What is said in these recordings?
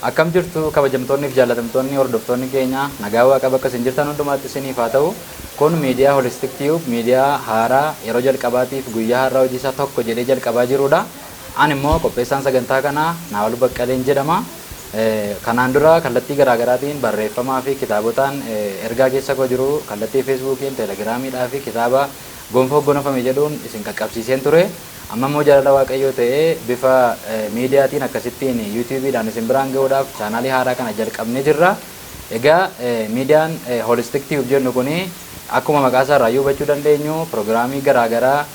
Akkam jirtu kabajamtoonni fi jaallatamtoonni hordoftoonni keenya nagaa waaqa bakka isin jirtan hundumaatti isiniif haa ta'u. Kun miidiyaa Holistic Tube miidiyaa haaraa yeroo jalqabaatiif guyyaa har'aa hojii isaa tokko jedhee jalqabaa jirudha. Ani immoo qopheessaan sagantaa kanaa Naawol Baqqaleen jedhama. Kanaan dura kallattii garaagaraatiin barreeffamaa fi kitaabotaan ergaa keessa koo jiru kallattii feesbuukiin, teelegiraamiidhaa fi kitaaba gonfoo gonofame jedhuun isin qaqqabsiiseen ture. Amma immoo jaalala waaqayyoo ta'ee bifa miidiyaatiin akkasittiin yuutuubiidhaan isin biraan gahuudhaaf chaanaalii haaraa kana jalqabnee jirra. Egaa miidiyaan Holistic Tube jennu kuni akkuma maqaa isaa irraa hubachuu dandeenyu piroogiraamii garaagaraa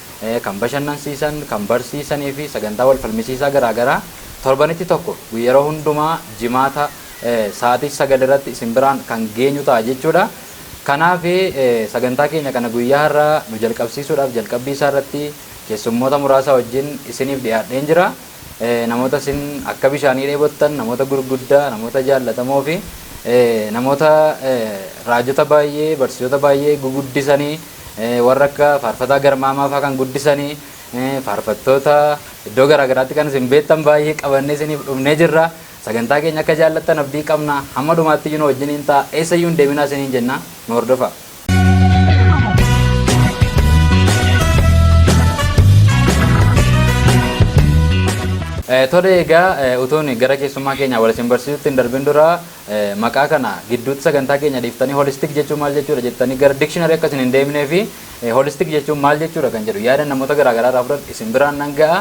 kan bashannansiisan, kan barsiisanii fi sagantaa wal falmisiisaa garaagaraa torbanitti tokko yeroo hundumaa jimaata sa'aatii 9 irratti isin biraan kan geenyu ta'a jechuudha. Kanaaf sagantaa keenya kana guyyaa har'aa nu jalqabsiisuudhaaf jalqabbii isaa irratti keessummoota muraasa wajjin isiniif dhiyaadheen jira. Namoota isin akka bishaanii dheebottan, namoota gurguddaa, namoota jaallatamoo fi namoota raajota baay'ee, barsiisota baay'ee guguddisanii warra akka faarfataa garmaamaa fa'aa kan guddisanii faarfattoota iddoo garaagaraatti kan isin beektan baay'ee qabannee isiniif dhufnee jirra. Sagantaa keenya akka jaallattan abdii qabna. Hamma dhumaatti iyyuu wajjiniin ta'a. Eessayyuu hin deeminaa isiniin jenna. Nu hordofaa. Tole egaa utuun gara keessummaa keenya wal isin barsiisutti hin darbin dura maqaa kana gidduutti sagantaa keenya dhiiftanii holistik jechuun maal jechuudha jettanii gara dictionary akka isin hin deemnee fi holistik jechuun maal jechuudha kan jedhu yaada namoota garaagaraa irraa fudhadhu isin biraan nan ga'a.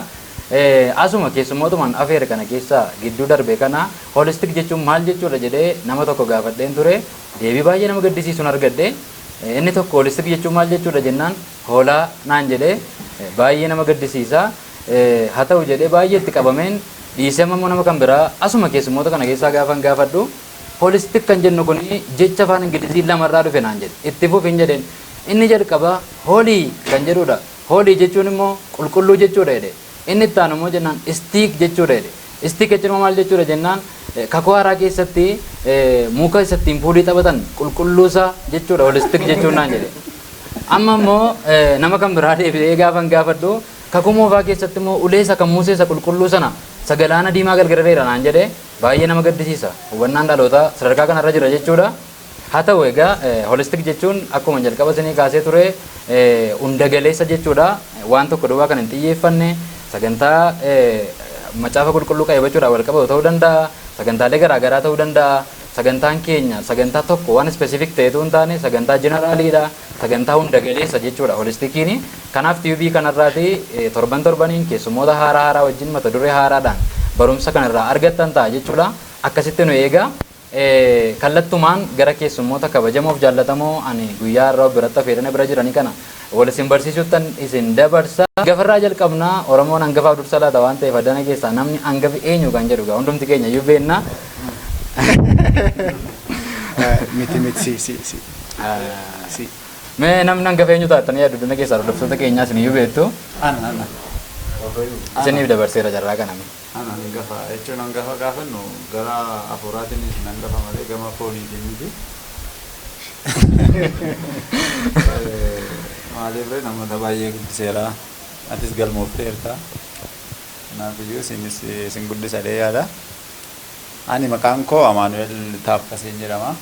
Asuma keessummootumaan afeera kana keessa gidduu darbe kana holistik jechuun maal jechuudha jedhee nama tokko gaafadheen ture. Deebii baay'ee nama gaddisiisuun argadhe. Inni tokko holistik jechuun maal jechuudha jennaan hoolaa naan jedhee baay'ee nama gaddisiisa. Haa ta'u jedhee baay'ee itti qabameen dhiisee ammoo nama kan biraa asuma keessummoota kana keessaa gaafan gaafadhu holistik kan jennu kun jecha afaan ingilizii lamarraa dhufe naan jedhe itti fufiin jedheen inni jalqaba hoolii kan jedhudha. Hoolii jechuun immoo qulqulluu jechuudha jedhe. Inni itti aanu immoo jennaan istiik jechuudha jedhe. Istiik jechuun maal jechuudha jennaan kakuu haaraa keessatti muka isattiin fuudhii taphatan qulqulluusaa jechuudha holistik jechuun naan jedhe. Amma immoo nama kan biraa deebi'ee gaafan gaafadhu kakuu moofaa keessatti immoo uleessa kan muuseessa qulqulluu sana sagalaana diimaa galgalareera naan jedhe baay'ee nama gaddisiisa. Hubannaan dhaloota sadarkaa kanarra jira jechuudha. Haa ta'u egaa holistik jechuun akkuma jalqaba isinii kaasee ture hunda galeessa jechuudha. Waan tokko duwwaa kan hin xiyyeeffanne sagantaa macaafa qulqulluu qayyabachuudhaan wal qabatu ta'uu danda'a. Sagantaalee garaagaraa ta'uu danda'a. Sagantaan keenya sagantaa tokko waan specific ta'etu hin taane sagantaa jeneraaliidha. Sagantaa hunda galeessa jechuudha holistikiin. Kanaaf TV kanarraati torban torbaniin keessummoota haaraa wajjin mata duree haaraadhaan barumsa kanarraa argattan ta'a jechuudha. Akkasitti nu eegaa kallattumaan gara keessummoota kabajamoof jaallatamoo ani guyyaa har'aa biratti affeerana bira jiranii kana wal isin barsiisuuttan isin dabarsa. Hangafarraa jalqabnaa Oromoon hangafaaf dursa laata waan ta'eef addana keessaa namni hangafi eenyu kan jedhu hundumti keenya iyyuu beekna. Miti si. Mee namni hangafa eenyu taatanii yaaddu addana keessaa hordoftoota keenyaa isin iyyuu beektu. Ana. Isiniif dabarseera jarraa kanami. Ana hangafa jechuun hangafa gaafannu gara hafuuraatiin hangafa malee gama fooniitiin miti. Maaliif namoota baay'ee guddiseera. Atis galmoofteerta. Kanaafiyyuu isin guddisadhee yaada. Ani maqaan koo Amaanu'el Taaffaseen jedhama.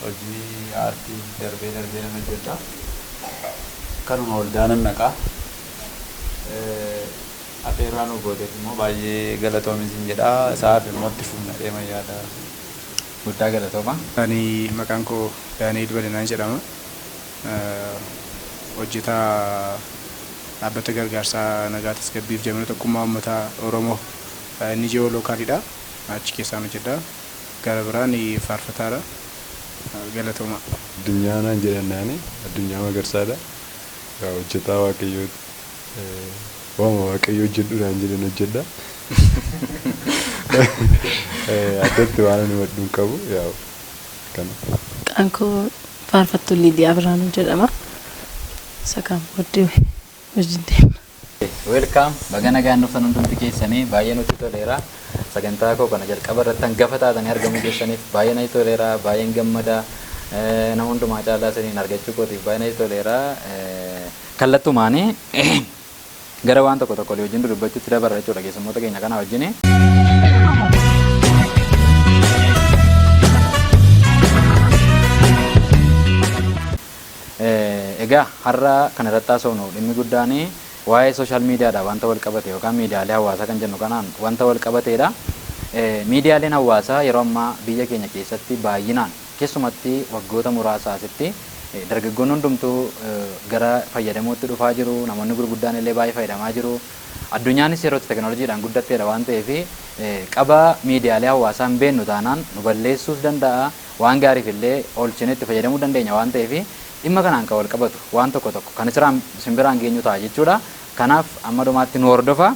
Hojii aartii darbee nan hojjedha. Kanuma waldaanan naqaa. Afeerraa nu gooteef immoo baay'ee galatoomisin jedha. Isaaf immoo itti fufna deema yaada. Guddaa galatooma. Ani maqaan koo Daani'el Badanaan jedhama. Hojjetaa dhaabbata gargaarsaa nagaa tasgabbiif jamana tokkummaa uummata Oromoo inni ji'oo lookaalidha. Achi keessaan hojjedha. Gara biraan faarfataadha. Galatooma. Addunyaa naan jedhannaani addunyaa magarsaadha. Hojjetaa waaqayyoo waama waaqayyoo hojjedhuudhaan jedhan hojjedha. Addatti waan ani wadduun qabu yaa kana. Maqaan koo faarfattuu Liidiyaa Biraanuu jedhama. Sakam boddee hojii deema. Welcome. Baga nagaan dhuftan hundumti keessanii baay'ee nutti toleera. Sagantaa koo kana jalqaba irratti hangafa taatanii argamuu keessaniif baay'ee natti toleera. Baay'een gammada. Nama hundumaa caalaa isiniin argachuu kootiif baay'ee natti toleera. Kallattumaanii gara waan tokko wajjin dubbachuutti dabarra jechuudha keessummoota keenya kana wajjin. egaa har'a kana irratti haasofnu dhimmi guddaanii waa'ee social miidiyaadha wanta wal qabate yookaan miidiyaalee hawaasaa kan jennu kanaan wanta wal qabateedha. Miidiyaaleen hawaasaa yeroo ammaa biyya keenya keessatti baay'inaan keessumatti waggoota muraasa asitti dargaggoonni hundumtuu gara fayyadamuutti dhufaa jiru. Namoonni gurguddaan illee baay'ee fayyadamaa jiru. Addunyaanis yeroo teknooloojiidhaan guddatteedha waan ta'eef qaba miidiyaalee hawaasaa hin beeknu taanaan nu balleessuus danda'a. Waan gaariif illee oolchinee itti fayyadamuu dandeenya waan ta'eef dhimma kanaan kan wal qabatu waan tokko tokko kan simbiraan geenyu ta'a jechuudha. Kanaaf amma dhumaatti nu hordofa.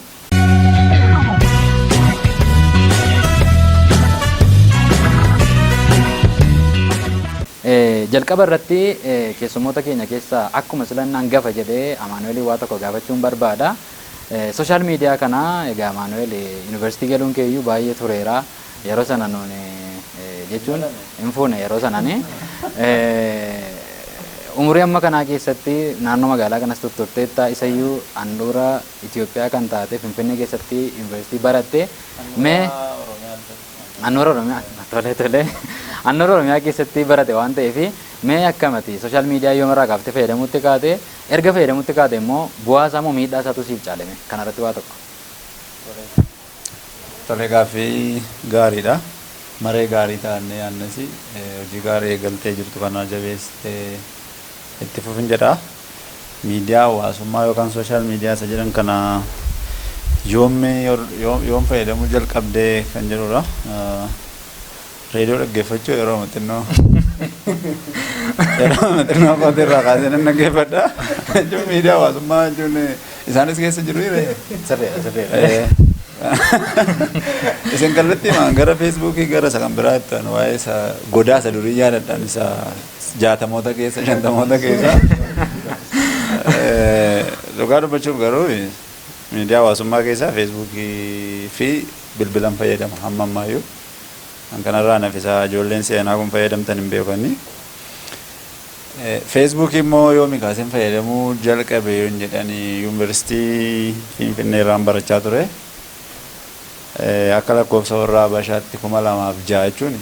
Jalqaba irratti keessummoota keenya keessaa akkuma silannaan gafa jedhee Amaanu'eel waa tokko gaafachuun barbaada. Social media kana egaa Amaanu'eel yuunivarsiitii galuun keeyyuu baay'ee tureera. Yeroo sana nuun jechuun hin fuune yeroo sanani. Umurii amma kanaa keessatti naannoo magaalaa kanas turteetta isayyuu handhuura Itoophiyaa kan taate Finfinnee keessatti yuunivarsiitii baratte mee handhuura Oromiyaa tolee handhuura Oromiyaa keessatti barate waan ta'eef mee akkamati social media yoomirraa kaaftee fayyadamuutti kaate erga fayyadamuutti kaate immoo bu'aa isaa moo miidhaa isaatu siif caalame kanarratti waa tokko. Tolee gaaffii gaariidha. Maree gaarii taanee annasi hojii gaarii eegaltee jirtu kana jabeessitee itti fufin jedha. Miidiyaa hawaasummaa yookaan sooshaal miidiyaa isa jedhan kana yoom fayyadamuu jalqabdee kan jedhudha. Reediyoo dhaggeeffachuu yeroo maxxinnoo kootii irraa kaasee nan dhaggeeffadha. Jechuun miidiyaa hawaasummaa jechuun isaanis keessa jiru sirriidha. Isin kallattii gara feesbuukii gara isa kan biraa ittiin waa'ee isa godaa isa durii yaadadhaan isa 60moota keessa 50moota keessa dhugaa dubbachuuf garuu miidiyaa hawaasummaa keessaa feesbuukii fi bilbilan fayyadama hamma ammaayyuu kan kanarraa nafisa ijoolleen seenaa kun fayyadamtan hin beekani. Feesbuukii immoo yoomi kaaseen fayyadamuu jalqabe yoo jedhanii yuunivarsiitii Finfinnee irraan barachaa ture. Akka lakkoofsa warraa Habashaatti 2006 jechuun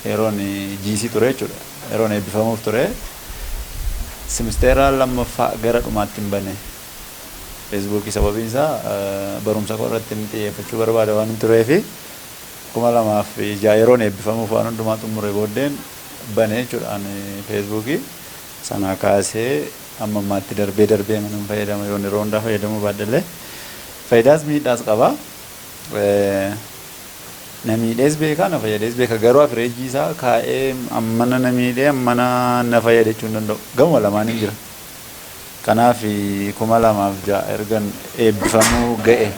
yeroon GC ture jechuudha. Yeroon eebbifamuuf ture. Simisteera lammaffaa gara dhumaatti hin bane. Feesbuukii sababiin isaa barumsa koo irratti xiyyeeffachuu barbaada waan tureef 2006 yeroon eebbifamuuf waan hundumaa xumure booddeen bane jechuudha Feesbuukii. Sana kaasee amma ammaatti darbee manum fayyadama yoo yeroo hundaa fayyadamuu baadallee faayidaas miidhaas qaba. Namiidhees beekaa na fayyadees beeka garuu afireejii isaa kaa'ee ammana namiidhee ammana na fayyadachuu hin danda'u gama lamaan hin jira. Kanaaf 2006 ergan eebbifamuu ga'e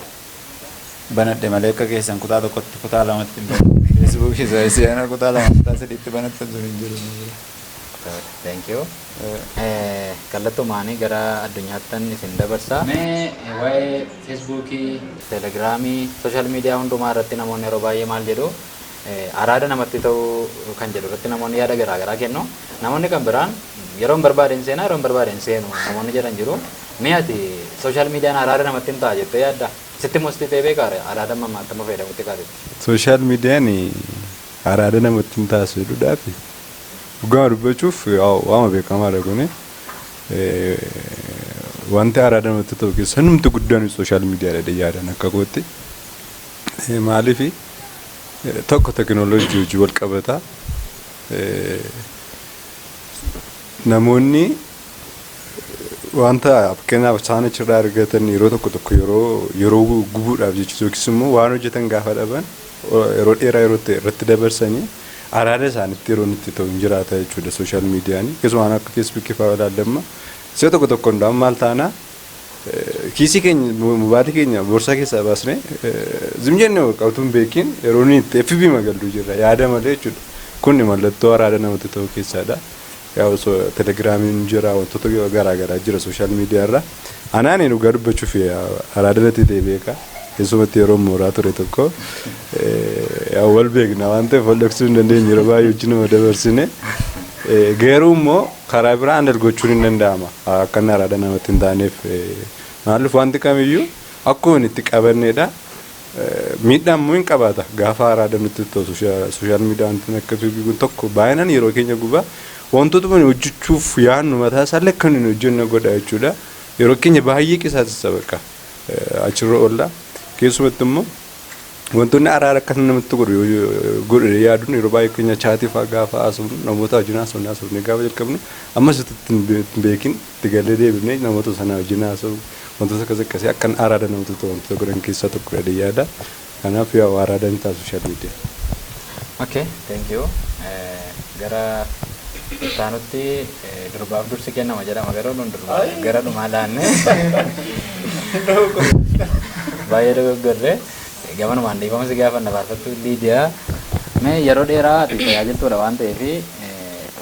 banadhe malee akka keessan kutaa tokkotti kutaa lamatti hin ta'u. Feesbuukii isaa si'ana kutaa lama kutaa sadiitti banattan sun hin jiru. Thank you. Kallattumaanii gara addunyaattan isin dabarsa. Mee waa'ee feesbuukii, telegiraamii, sooshaal miidiyaa hundumaa irratti namoonni yeroo baay'ee maal jedhu araada namatti ta'uu kan jedhu irratti namoonni yaada garaa garaa kennu. Namoonni kan biraan yeroo barbaaden seenaa yeroo barbaaden seenu namoonni jedhan jiru. Mee ati sooshaal miidiyaan araada namatti hin ta'a jettee yaadda? Sitti mosti ta'ee beekaa araada mammaatti amma fayyadamutti kaate. Sooshaal miidiyaan araada namatti hin taasisuudhaaf dhugaa dubbachuuf waama beekamaadha kuni. Wanti araada namatti ta'u keessa numti guddaan sooshaal miidiyaadha yaadan akka kootti. Maaliif tokko teknooloojii hojii wal qabataa namoonni wanta fakkeenyaaf isaan achirraa argatan yeroo tokko yeroo gubuudhaaf jechuudha yookiis immoo waan hojjetan gaafa dhaban yeroo dheeraa yeroo irratti dabarsanii araada isaanitti yeroo itti ta'u hin jiraata jechuudha sooshaal miidiyaan keessumaan akka feesbuukii fa'aa ilaallamma isa tokko hundaan maal taana kiisii keenya mubaatii keenya boorsaa keessaa baasnee zimjenne qabtuun beekiin yeroo inni itti FB magaluu jirra yaada malee jechuudha kun mallattoo araada namatti ta'u keessaadha. Yaa telegiraamiin jira wantoota garaa garaa jira sooshaal miidiyaa irra anaan dhugaa dubbachuuf araada natti ta'e beeka keessumatti yeroo mooraa ture tokko wal beekna waan ta'eef wal dhoksuu hin dandeenye yeroo baay'ee wajjin nama dabarsine garuu immoo karaa biraan dalgochuun hin danda'ama akka inni araada namatti hin taaneef maaliif wanti kamiyyuu akkuma itti qabanneedha miidhaan immoo hin qabaata gaafa araada nutti ta'u sooshaal miidiyaa wanti akka fiiguu tokko baay'inaan yeroo keenya gubaa wantoota kun hojjechuuf yaadnu mataa isaallee kan hin hojjenne godha jechuudha. Yeroo keenya baay'ee qisaasessa bakka achirra oolla. Keessumatti immoo wantoonni araara akka namatti godhu yaaduun yeroo baay'ee keenya chaatii fa'aa gaafa haasofnu namoota wajjin haasofnee gaafa jalqabnu ammas itti beekin itti galee deebinee namoota sana wajjin haasofnu wantoota akkasii akkan araada namoota wantoota godhan keessaa tokkodha yaada. Kanaaf yaa araadaan ta'a social media. Okay, thank you. Gara taanutti durbaaf dursi kennama jedhama garuu nun durbaaf gara dhumaa laanne baay'ee dogoggorre gamanumaan dhiifama si gaafanna faarfattuu Liidiyaa mee yeroo dheeraa ati tajaajiltuudha waan ta'eef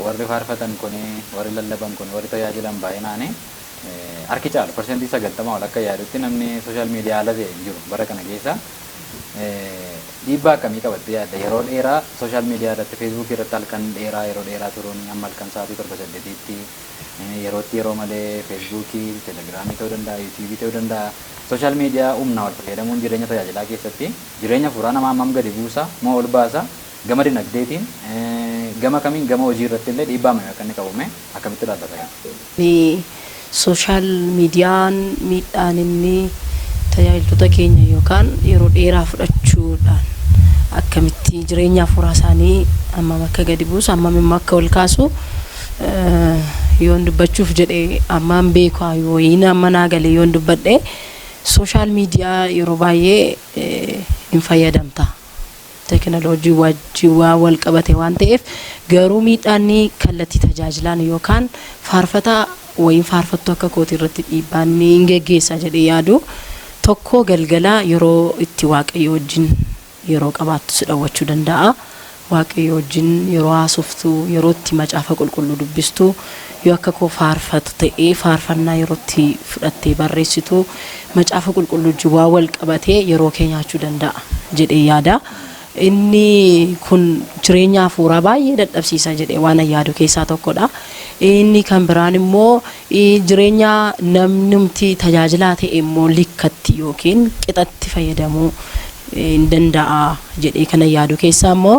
warri faarfatan kun warri lallaban kun warri tajaajilan baay'inaani harki caalu persentii 90 ol akka yaadutti namni sooshaal miidiyaa ala ta'e jiru bara kana keessa dhiibbaa akkamii qabattee yaadda yeroo dheeraa sooshaal miidiyaa irratti feesbuukii irratti halkan dheeraa yeroo dheeraa turuun amma halkan sa'aatii 7-8tti yeroo malee feesbuukii telegiraamii ta'uu danda'a yuutuubii ta'uu danda'a sooshaal miidiyaa humna wal fayyadamuun jireenya tajaajilaa keessatti jireenya fuuraa namaa hammam gadi buusa moo ol baasa gama dinagdeetiin gama kamiin gama hojii irratti illee dhiibbaa malee akka inni qabume akkamitti ilaalta? Sooshaal miidiyaan miidhaan inni tajaajiltoota keenya yookaan yeroo dheeraa fudhachuudhaan akkamitti jireenya fuuraa isaanii hammam akka gadi buusu hammam immoo akka ol kaasu yoon dubbachuuf jedhee ammaan beekaa yooyin amma naa galee yoon dubbadhe sooshaal miidiyaa yeroo baay'ee hin fayyadamta. Teknooloojii wajjin wal qabate waan ta'eef garuu miidhaan kallattii tajaajilaan yookaan faarfataa wayin faarfattu akka kooti irratti dhiibbaan hin geggeessa jedhee yaadu tokko galgala yeroo itti waaqayyo wajjin yeroo qabaattu si dhawwachuu danda'a. Waaqayyo wajjin yeroo haasoftu yeroo itti macaafa qulqulluu dubbistu yoo akka koo faarfatu ta'ee faarfannaa yeroo itti fudhattee barreessitu macaafa qulqulluu wajjin wal qabatee yeroo kee nyaachuu danda'a jedhee yaada. Inni kun jireenya hafuuraa baay'ee dadhabsiisa jedhee waan yaadu keessaa tokkodha. Inni kan biraan immoo jireenya namnumti tajaajilaa ta'e immoo likkatti yookiin qixatti fayyadamuu hin danda'a jedhee kana yaadu keessaa immoo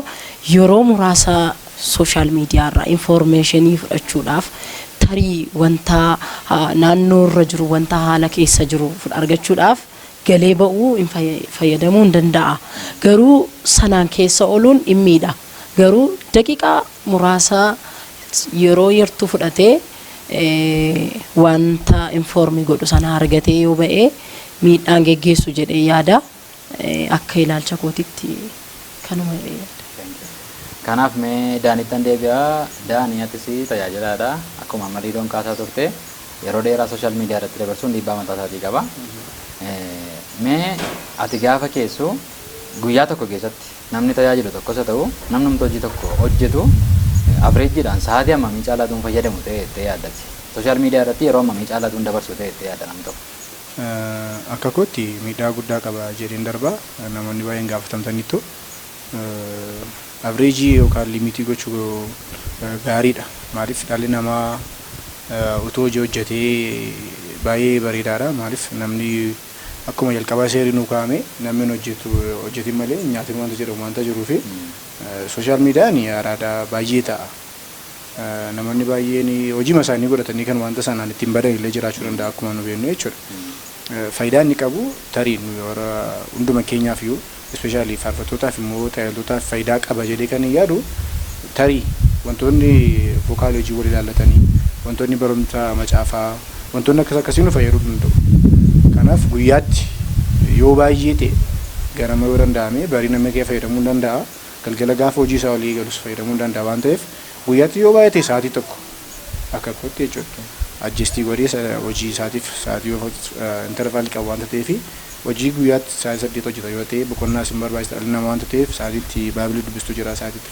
yeroo muraasa sooshaal miidiyaa irraa infoormeeshinii fudhachuudhaaf tarii wanta naannoo irra jiru wanta haala keessa jiru argachuudhaaf galee ba'uu hin fayyadamuu hin danda'a. Garuu sanaan keessa ooluun dhimmiidha. Garuu daqiiqaa muraasa yeroo yertuu fudhatee wanta infoormii godhu sana argatee yoo ba'ee miidhaan geggeessu jedhee yaada. Akka ilaalcha kootitti kanuma yaada. Kanaaf mee daanittan deebi'aa daaniyatis tajaajilaadha akkuma mariidoon kaasaa turte yeroo dheeraa sooshaal miidiyaa irratti dabarsuun dhiibbaa mataa isaatii qaba. Mee ati gaafa keessu guyyaa tokko keessatti namni tajaajilu tokkos haa ta'u namni hojii tokko hojjetu averejjiidhaan sa'aatii hammamii caalaatuun fayyadamu ta'ee yaaddati. Sooshaal miidiyaa irratti yeroo hammamii caalaatuun dabarsu ta'ee yaadda namni tokko. Akka kootti miidhaa guddaa qaba jedheen darba namoonni baay'een gaafatamtaniittu averejii yookaan limitii gochuu gaariidha. Maaliif dhalli namaa utoo hojii hojjetee baay'ee bareedaadha. Maaliif namni akkuma jalqabaa seerii nuu kaa'ame namni hojjetin malee nyaatiin wanta jedhamu wanta jiruu fi sooshaal miidiyaan araada baay'ee ta'a. Namoonni baay'een hojii isaanii godhatanii kan wanta sanaan ittiin badan illee jiraachuu danda'a akkuma nu beeknu jechuudha. Faayidaa inni qabu tarii warra hunduma keenyaaf iyyuu ispeeshaalii faarfattootaaf immoo tajaajiltootaaf faayidaa qaba jedhee kan yaadu tarii wantoonni vookaalii hojii wal ilaallatanii wantoonni barumsa macaafaa wantoonni akkasii nu fayyaduu danda'u. Kanaaf guyyaatti yoo baay'ee ta'e garama yoo danda'ame barii namni kee fayyadamuu danda'a. Galgala gaafa hojii isaa olii galus fayyadamuu danda'a waan ta'eef guyyaatti yoo baay'ee ta'e sa'aatii tokko akka kootti jechuudha. Ajjestii godhee hojii isaatiif sa'aatii intervaalii qabu waan ta'eef hojii guyyaatti sa'aatii 8 hojjeta yoo ta'e boqonnaa sin barbaachisa dhalli namaa waan ta'eef sa'aatiitti baabilii dubbistu jira sa'aatiitti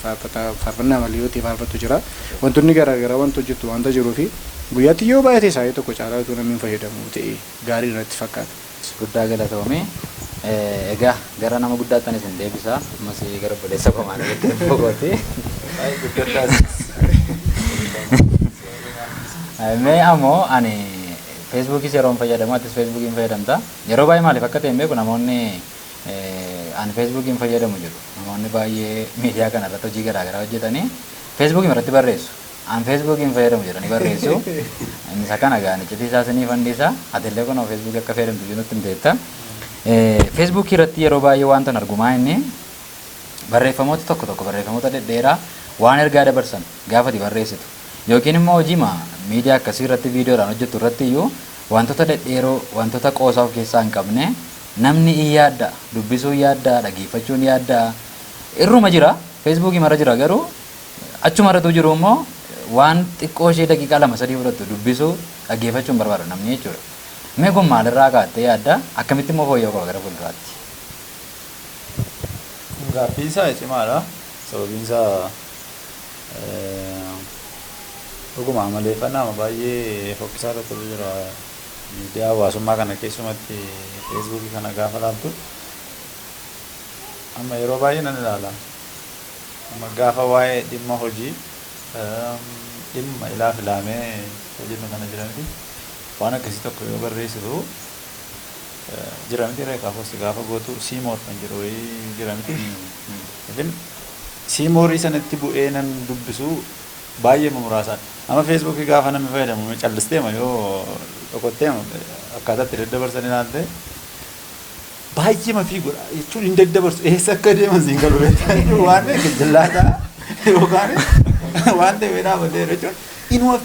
faarfannaa malee yoo ta'e faarfattu jira wantoonni garaagaraa wanta hojjettu wanta jiruu fi guyyaatti yoo baay'ee ta'e sa'aatii tokko caalaa utuu namni fayyadamu ta'e gaarii irratti fakkaata. Guddaa galatoome. Egaa gara nama guddaattan isin deebisa ammas gara obboleessa komaan jettee fogooti. Mee ammoo ani feesbuukis yeroo fayyadamu atis feesbuukiin fayyadamta yeroo baay'ee maaliif akka ta'e beeku namoonni ani feesbuukiin fayyadamu jiru namoonni baay'ee miidiyaa kana irratti hojii garaagaraa hojjetanii feesbuukii irratti barreessu an feesbuukiin fayyadamu jedhanii barreessu. Inni isa kana gaani iccitii isaa sinii fannisaa atiillee kun feesbuukii akka fayyadamtu jennutti hin teetta. Feesbuukii irratti yeroo baay'ee wantan argumaa inni barreeffamoota tokko tokko barreeffamoota dhedheeraa waan ergaa dabarsan gaafati barreessitu yookiin immoo hojiima miidiyaa akkasii irratti viidiyoodhaan hojjettu irratti iyyuu wantoota dhedheeroo wantoota qoosaa of keessaa hin qabne namni in yaadda dubbisuu yaadda dhageeffachuun yaadda irruma jira feesbuukii mara jira garuu achuma irratti jiru immoo waan xiqqoo ishee daqiiqaa 2-3 fudhattu dubbisuu dhageeffachuun barbaada namni jechuudha. Mee kun maalirraa kaattee yaadda akkamitti immoo fooyya'uu qaba gara fuulduraatti? Gaaffiin isaa cimaadha. Sababiin isaa dhuguma amaleeffannaa baay'ee fokkisaa irratti jira. Miidiyaa hawaasummaa kana keessumatti feesbuukii kana gaafa laaltu amma yeroo baay'ee nan ilaala. Amma gaafa waa'ee dhimma hojii dhimma ilaa filaamee hojiin kana jiraniti waan akkasii tokko yoo barreessitu jiramiti reekaa fosti gaafa gootu siimoor kan jedhu wayii jiramiti. Isin siimoorii sanatti bu'ee nan dubbisu baay'ee muraasaadha. Amma feesbuukii gaafa namni fayyadamu callisteema yoo dhokotteema akkaataa itti daddabarsan ilaalte baay'ee mafii godha jechuun hin daddabarsu eessa akka deeman siin galu waan jallaataa yookaan waan ta'e dhaabatee jechuun inuma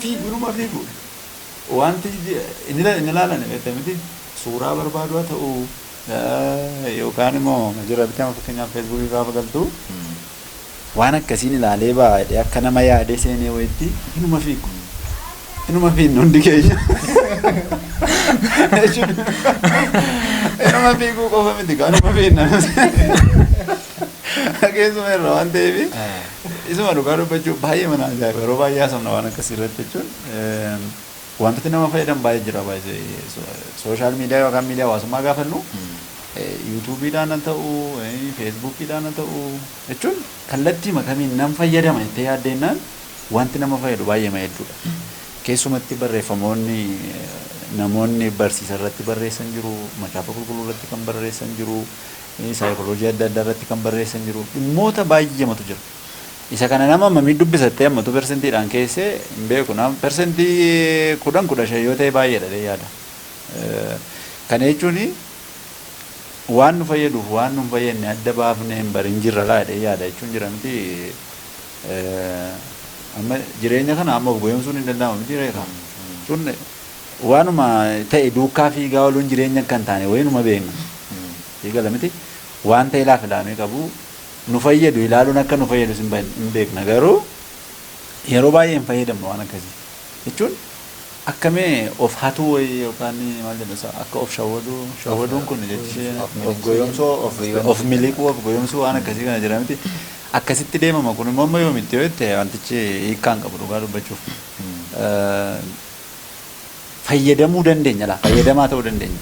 fiigu wanti inni ilaalan miti suuraa barbaadu haa ta'u yookaan immoo jira bitama fakkeenyaaf feesbuukii gaafa galtu waan akkasiin ilaalee baay'ee akka nama yaadee seenee wayitti inuma fiignu hundi keenya inuma fiiguu qofa miti kanuma fiigna keessuma irra waan ta'eef isuma dhugaa dubbachuu baay'ee mana ajaa'iba yeroo baay'ee haasofna waan akkasii irratti jechuun wantoota nama fayyadan baay'ee jira baay'ee sooshaal miidiyaa yookaan miidiyaa hawaasummaa gaafannu yuutuubiidhaan haa ta'u feesbuukiidhaan haa ta'u jechuun kallattii makamiin nam fayyadama jettee yaaddeenaan wanti nama fayyadu baay'ee hedduudha. Keessumatti barreeffamoonni namoonni barsiisan irratti barreessan jiru, macaafa qulqulluu irratti kan barreessan jiru, saayikooloojii adda addaa irratti kan barreessan jiru, dhimmoota baay'eematu jira. Isa kana nama mamii dubbisattee ammatu persentiidhaan keessee hin beeku nama persentii 10-15 yoo ta'e baay'eedha yaada. Kana jechuun waan nu fayyaduuf waan nu hin fayyadne adda baafnee hin barin jirra laadha yaada jechuun jira miti. Amma jireenya kana amma of goyoomsuun hin danda'amu miti reekaa. Sun waanuma ta'e duukaa fiigaa ooluun jireenya kan taane wayinuma beekna. Fiigala miti waan ta'e laaf ilaamee qabu nu fayyadu ilaaluun akka nu fayyadu hin beekna garuu yeroo baay'ee hin fayyadamnu waan akkasii. Jechuun akkamee of hatuu wayii yookaan maal jedhamu akka of shawwaduun kun jechuun of goyoomsuu of miliquu of goyoomsuu waan akkasii kana jira miti. Akkasitti deemama kun immoo yoomitti yoo ta'e wantichi hiikkaan qabu dhugaa dubbachuuf fayyadamuu dandeenya laa fayyadamaa ta'uu dandeenya.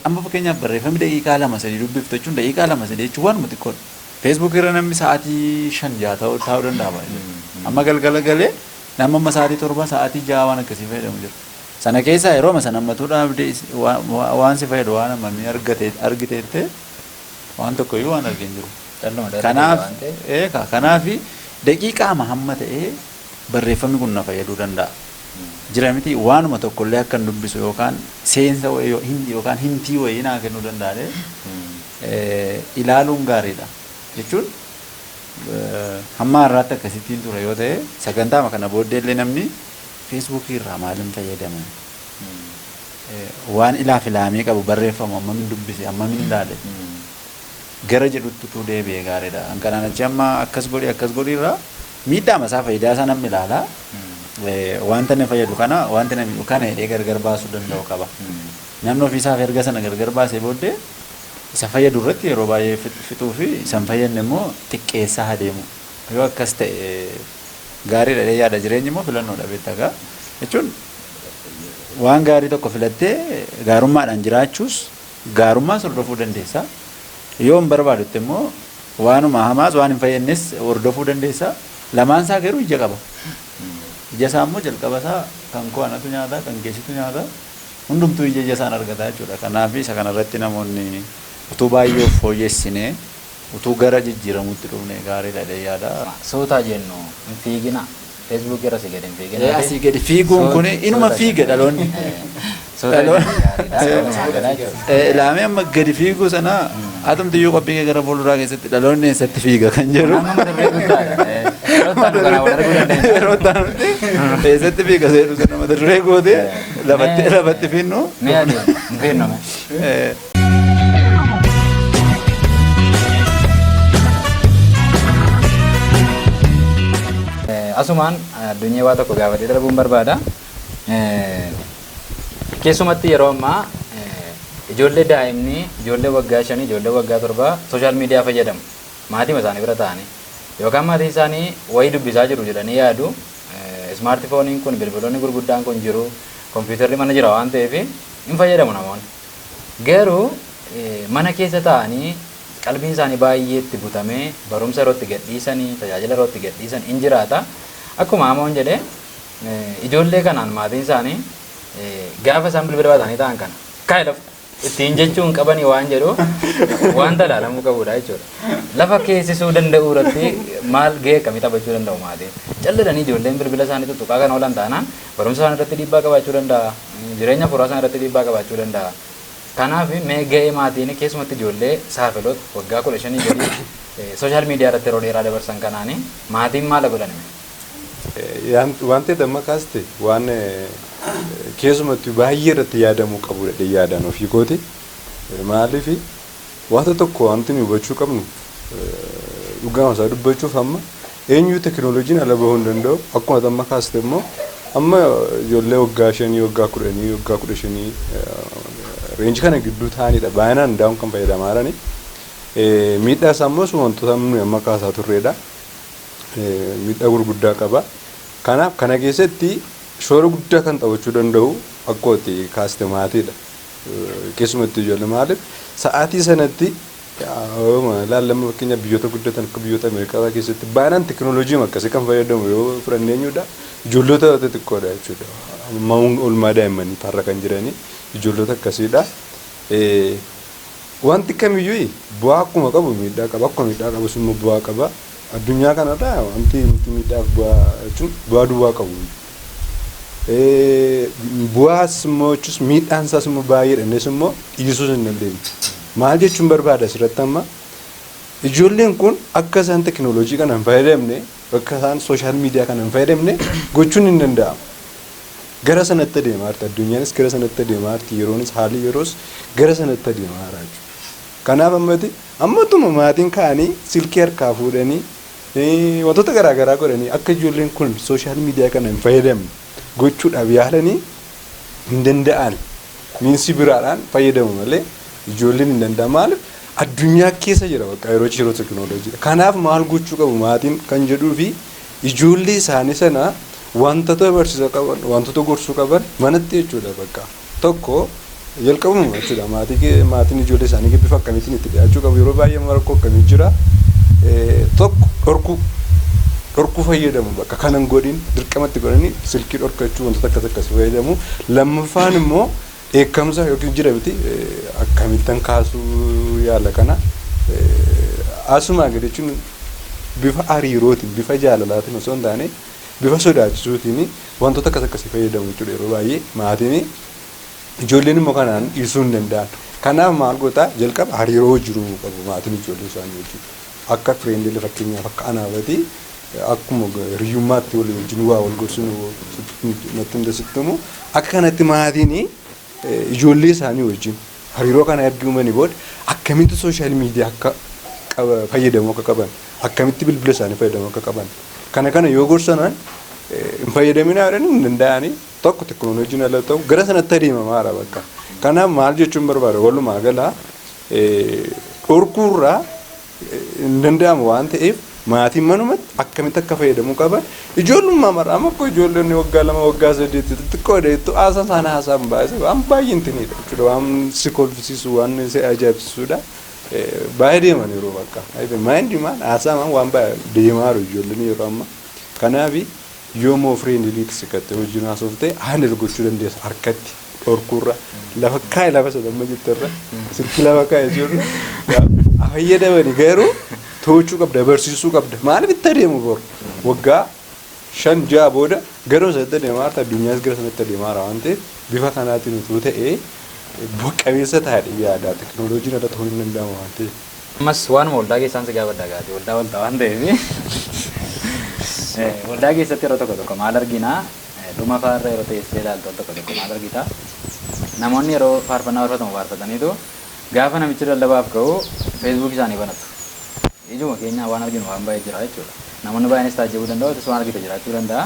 Amma fakkeenyaaf barreeffamni daqiiqaa 2-3 dubbiftu jechuun daqiiqaa 2-3 jechuun waanuma xiqqoodha. Feesbuukii irra namni sa'aatii 5-6 ta'uu danda'a baay'ee. Amma galgala galee nama amma sa'aatii 7 sa'aatii 6 waan akkasii fayyadamu jira. Sana keessaa yeroo amma sana ammatu dhaabdee waan si fayyadu waan ammamii argiteettee waan tokko iyyuu waan argin jiru. Kanaaf daqiiqaa hamma ta'ee barreeffamni kun na fayyaduu danda'a. Jira miti waanuma tokkollee akka dubbisu yookaan seensa yookaan hintii wayii naa kennuu danda'e ilaaluun gaariidha jechuun hamma har'aatti akkasittiin ture yoo ta'e sagantaama kana booddeellee namni feesbuukii irraa maaliin fayyadaman waan ilaaf ilaamee qabu barreeffamu ammamin dubbise ammamin ilaale gara jedhutti utuu deebi'ee gaariidha. Kanaan achi amma akkas godhi irraa miidhaa masaa faayidaa isaa namni ilaalaa. Wanta na fayyadu kana wanta na miidhu kana hidhee gargar baasuu danda'u qaba. Namni ofiisaaf erga sana gargar baasee booddee isa fayyadu irratti yeroo baay'ee fixuu fi isa hin fayyadne immoo xiqqeessaa adeemu. Yoo akkas ta'e gaariidha yaada jireenyi immoo filannoodha beektaa jechuun waan gaarii tokko filattee gaarummaadhaan jiraachuus gaarummaa hordofuu dandeessa. Yoo hin barbaadutti immoo waanuma hamaas waan hin fayyadnes hordofuu dandeessa. Lamaan isaa garuu ija qaba. Ija isaa immoo jalqaba isaa kan ko'anatu nyaata kan geessitu nyaata hundumtuu ija isaan argata jechuudha. Kanaaf isa kanarratti namoonni utuu baay'ee of fooyyessinee utuu gara jijjiiramuutti dhufne gaariidha yaada. Suutaa jennu hin fiigina. Facebook irra si gadi hin fiigina. Asii gadi fiiguun kun inuma fiiga dhaloonni. Ilaamee amma gadi fiiguu sana atumti yoo qophii gara fuulduraa keessatti dhaloonni eessatti fiiga kan jedhu. Eessatti fiiga seetu sana mata duree gootee lafatti finnu. Asumaan addunyaa waa tokko gaafatee darbuun barbaada. Keessumatti yeroo ammaa ijoollee daa'imni ijoollee waggaa 5 ijoollee waggaa 7 sooshaal miidiyaa fayyadamu maatii isaanii bira ta'anii yookaan maatii isaanii wayii dubbisaa jiru jedhanii yaadu. Ismaartifooniin kun bilbiloonni gurguddaan kun jiru kompiitarri mana jira waan ta'eef hin fayyadamu namoonni. Garuu mana keessa taa'anii qalbiin isaanii baay'eetti butamee barumsa irratti gadhiisanii tajaajila irratti gadhiisan hin jiraata. Akkuma Amoon jedhee ijoollee kanaan maatiin isaanii gaafa isaan bilbila baatanii ta'an kana kaa'e ittiin jechuun qabanii waan jedhu wanta ilaalamuu qabudha jechuudha. Lafa keessisuu danda'uu irratti maal gahee akkamii taphachuu danda'u maatiin. Calladanii ijoolleen bilbila isaanii tuttuqaa kan oolan taanaan barumsa isaanii irratti dhiibbaa qabaachuu danda'a. Jireenya fuuraa isaanii irratti dhiibbaa qabaachuu danda'a. Kanaaf mee gahee maatiin keessumatti ijoollee saafiloota waggaa 15 gadi sooshaal miidiyaa irratti yeroo dheeraa dabarsan kanaanii maatiin maal godhan? Wanti damma kaaste waan keessumatti baay'ee irratti yaadamuu qabudha yaadaan ofii kooti. Maaliif wanta tokko wanti nu hubachuu qabnu dhugaa isaa dubbachuuf amma eenyu teekinooloojiin ala bahuu hin danda'u. Akkuma damma kaaste immoo amma ijoollee waggaa 5 waggaa 10 waggaa 15 reenji kana gidduu ta'anidha baay'inaan hundaa'uun kan fayyadamaa jirani. Miidhaa isaa immoo wantoota nuyi amma kaasaa turredha. Miidhaa gurguddaa qaba. Kanaaf kana keessatti shoora guddaa kan taphachuu danda'u akkootti kaaste maatiidha. Keessumatti ijoollee maaliif sa'aatii sanatti laallamma fakkeenya biyyoota guddatan akka biyyoota Ameerikaa keessatti baay'inaan teekinooloojii akkasii kan fayyadamu yoo fudhanne eenyudha ijoollota xixiqqoodha jechuudha. Oolmaa daa'immanii tarra kan jiranii ijoollota akkasiidha. Wanti kamiyyuu bu'aa akkuma qabu miidhaa qaba. Akkuma miidhaa qabu immoo bu'aa qaba. Addunyaa kanarra wanti miidhaaf bu'aa jechuun bu'aa duwwaa qabu. Bu'aas immoo jechuus miidhaan isaas immoo baay'eedha. Innis immoo dhiisuus hin dandeenye. Maal jechuun barbaada asirratti amma ijoolleen kun akka isaan teekinooloojii kana hin fayyadamne akka isaan sooshaal miidiyaa kana hin fayyadamne gochuun hin danda'amu. Gara sanatti adeemaa jirti. Addunyaanis gara sanatti adeemaa jirti. Yeroonis haalli yeroos gara sanatti adeemaa jira jechuudha. Kanaaf ammatuma maatiin ka'anii silkii harkaa fuudhanii wantoota garaagaraa godhanii akka ijoolleen kun sooshaal miidiyaa kana hin fayyadamne gochuudhaaf yaalanii hin danda'an. Miinsi biraadhaan fayyadamu malee ijoolleen hin danda'an. Maaliif addunyaa keessa jira bakka yeroo teekinooloojii. Kanaaf maal gochuu qabu maatiin kan jedhuu fi ijoollee isaanii sana wantoota barsiisa qaban wantoota gorsuu qaban manatti jechuudha bakka tokko jalqabuma jechuudha maatiin ijoollee isaanii bifa akkamiitiin itti dhiyaachuu qabu yeroo baay'ee rakkoo akkamii jira tokko dhorkuu fayyadamu bakka kanan godhin dirqamatti godhanii silkii dhorkachuu wantoota akkasii fayyadamu. Lammaffaan immoo dheekkamsa yookiin jira miti akkamittan kaasuu yaala kana asumaa gadi jechuun bifa hariirootiin bifa jaalalaatiin osoo hin taane bifa sodaachisuutiin wantoota akkasii fayyadamu jechuudha yeroo baay'ee maatiin ijoolleen immoo kanaan dhiisuu hin danda'an. Kanaaf maal goota jalqaba hariiroo jiruu qabu maatiin ijoollee isaanii wajjin akka fireendii fakkeenyaaf akka anaafati akkuma hiriyyummaatti walii wajjin waa wal gorsuun natti hundasittumu akka kanatti maatiin ijoollee isaanii wajjin hariiroo kana ergi uumanii booda akkamitti sooshaal miidiyaa akka fayyadamu akka qaban akkamitti bilbila isaanii fayyadamu akka qaban kana yoo gorsanan hin fayyadaminaa jedhanii hin danda'anii tokko teekinooloojiin ala ta'u gara sanatti adeemamaa jira bakka. Kanaaf maal jechuun barbaada walumaa gala dhorkuurraa hin danda'amu waan ta'eef maatiin manumatti akkamitti akka fayyadamuu qaban ijoollummaa mar'aa makko ijoolleen waggaa 2 waggaa 8 xixiqqoo dheettu haasa sana haasaan baay'ee waan baay'een tinidha jechuudha waan si kolfisiisu waan si ajaa'ibsiisudha. Baay'ee deeman yeroo bakka maayindi maan haasamaan waan baay'ee deemaa jiru ijoolleen yeroo amma. Kanaaf yoommoo fireendii liiks katte wajjin haasofte haala gochuu dandeessa harkatti dhorkuurra lafa kaa'e lafa sadamma jettarra silkii lafa kaa'e jiru fayyadamani garuu to'achuu qabda barsiisuu qabda maaliif itti adeemu boru waggaa 5-6 booda garuu sanatti deemaa addunyaas gara sanatti deemaa waan ta'eef bifa kanaatiin utuu ta'ee buqqabeessa taa'ee yaada teknooloojiin irra ta'uu hin danda'amu waan ta'eef. Ammas waan waldaa keessaan si gaafadha gaati waldaa waan ta'eef waldaa keessatti yeroo tokko maal arginaa dhuma faarra yeroo teessee ilaaltu tokko maal argita namoonni yeroo faarfannaa faarfatamu faarfataniitu gaafa namichi lallabaaf ka'u feesbuuk isaanii banatu ijuma keenya waan arginu waan baay'ee jira jechuudha namoonni baay'eenis taajjabuu danda'u akkasumas waan argite jiraachuu danda'a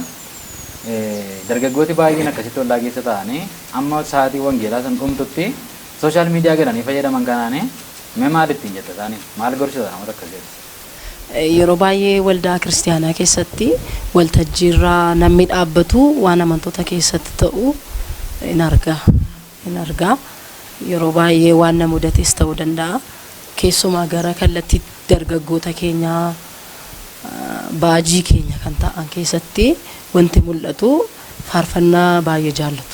dargaggooti baay'een akkasitti waldaa keessa ta'anii amma sa'aatii wangeelaa san dhumtutti sooshaal miidiyaa galanii fayyadaman kanaanii mee maal ittiin jetta isaanii maal gorsita namoota akkasii yeroo baay'ee waldaa kiristaanaa keessatti waltajjiirra namni dhaabbatu waan amantoota keessatti ta'u in argaa yeroo baay'ee waan na mudates ta'uu danda'a keessumaa gara kallattii dargaggoota keenyaa baajii keenya kan ta'an keessatti wanti mul'atu faarfannaa baay'ee jaallatu